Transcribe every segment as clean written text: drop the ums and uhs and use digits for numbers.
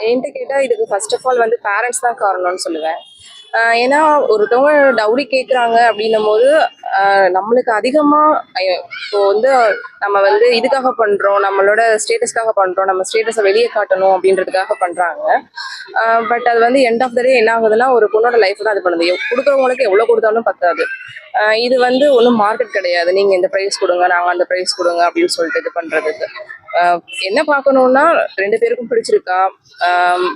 என்கிட்ட கேட்டால் இதுக்கு ஃபர்ஸ்ட் ஆஃப் ஆல் வந்து பேரண்ட்ஸ் தான் காரணம்னு சொல்லுவேன். ஏன்னா ஒருத்தவங்க டவுரி கேட்குறாங்க அப்படின்னும் போது நம்மளுக்கு அதிகமாக இப்போ வந்து நம்ம வந்து இதுக்காக பண்ணுறோம், நம்மளோட ஸ்டேட்டஸ்க்காக பண்ணுறோம், நம்ம ஸ்டேட்டஸை வெளியே காட்டணும் அப்படின்றதுக்காக பண்ணுறாங்க. பட் அது வந்து எண்ட் ஆஃப் த டே என்ன ஆகுதுன்னா ஒரு பொண்ணோட லைஃப் தான் அது பண்ணுது. கொடுக்குறவங்களுக்கு எவ்வளோ கொடுத்தாலும் பத்தாது. இது வந்து ஒன்றும் மார்க்கெட் கிடையாது. நீங்கள் இந்த ப்ரைஸ் கொடுங்க, நாங்கள் அந்த ப்ரைஸ் கொடுங்க அப்படின்னு சொல்லிட்டு இது பண்ணுறதுக்கு என்ன பார்க்கணுன்னா 2 பேருக்கும் பிடிச்சிருக்கா, ஆஹ்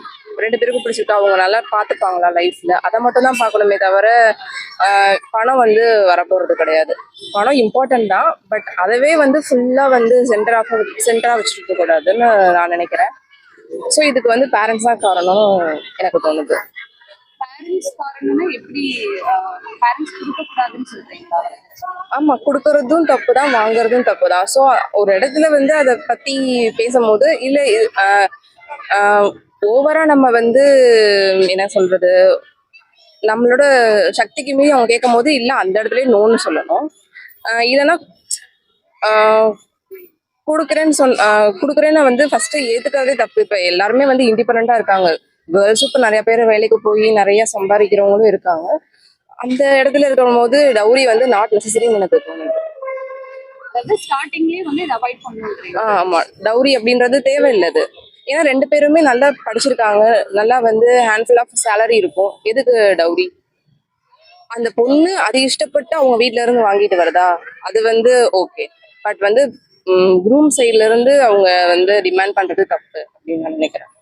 2 பேருக்கும் பிடிச்சிருக்கா, அவங்க நல்லா பார்த்துப்பாங்களா லைஃப்ல, அதை மட்டும் தான் பார்க்கணுமே தவிர பணம் வந்து வரப்போறது கிடையாது. பணம் இம்பார்ட்டன்ட் தான், பட் அதவே வந்து ஃபுல்லாக வந்து சென்டராக வச்சுருக்க கூடாதுன்னு நான் நினைக்கிறேன். ஸோ இதுக்கு வந்து பேரண்ட்ஸ் தான் காரணம் எனக்கு தோணுது. பேரண்ட்ஸ் காரணம்னா எப்படி? பேரண்ட்ஸ் கொடுக்கக்கூடாதுன்னு சொல்றீங்களா? ஆமா, கொடுக்கறதும் தப்பு தான், வாங்குறதும் தப்பு தான். ஸோ ஒரு இடத்துல வந்து அதை பத்தி பேசும்போது இல்லை ஓவரா நம்ம வந்து என்ன சொல்றது, நம்மளோட சக்திக்கு மீறி அவங்க கேட்கும் போது இல்லை அந்த இடத்துலயே நோன்னு சொல்லணும். இதெல்லாம் கொடுக்குறேன்னு வந்து ஃபர்ஸ்ட் ஏத்துக்கிறதே தப்பு. இப்ப எல்லாருமே வந்து இண்டிபெண்டா இருக்காங்க. கேர்ள்ஸும் இப்போ நிறைய பேர் வேலைக்கு போய் நிறைய சம்பாதிக்கிறவங்களும் இருக்காங்க. அந்த இடத்துல இருக்கிற போது டவுரி வந்து நாட் நெசசரின்னு எனக்கு தோணுது. ஸ்டார்டிங்லயே வந்து இதை அவாய்ட் பண்ணுன்றீங்க. ஆமா, டவுரி அப்படின்றது தேவையில்லது. ஏன்னா 2 பேருமே நல்லா படிச்சிருக்காங்க, நல்லா வந்து ஹேண்ட்ஃபுல் ஆஃப் சேலரி இருக்கும். எதுக்கு டவுரி? அந்த பொண்ணு அது இஷ்டப்பட்டு அவங்க வீட்ல இருந்து வாங்கிட்டு வருதா, அது வந்து ஓகே. பட் வந்து குரூம் சைட்ல இருந்து அவங்க வந்து டிமாண்ட் பண்றது தப்பு அப்படின்னு நான் நினைக்கிறேன்.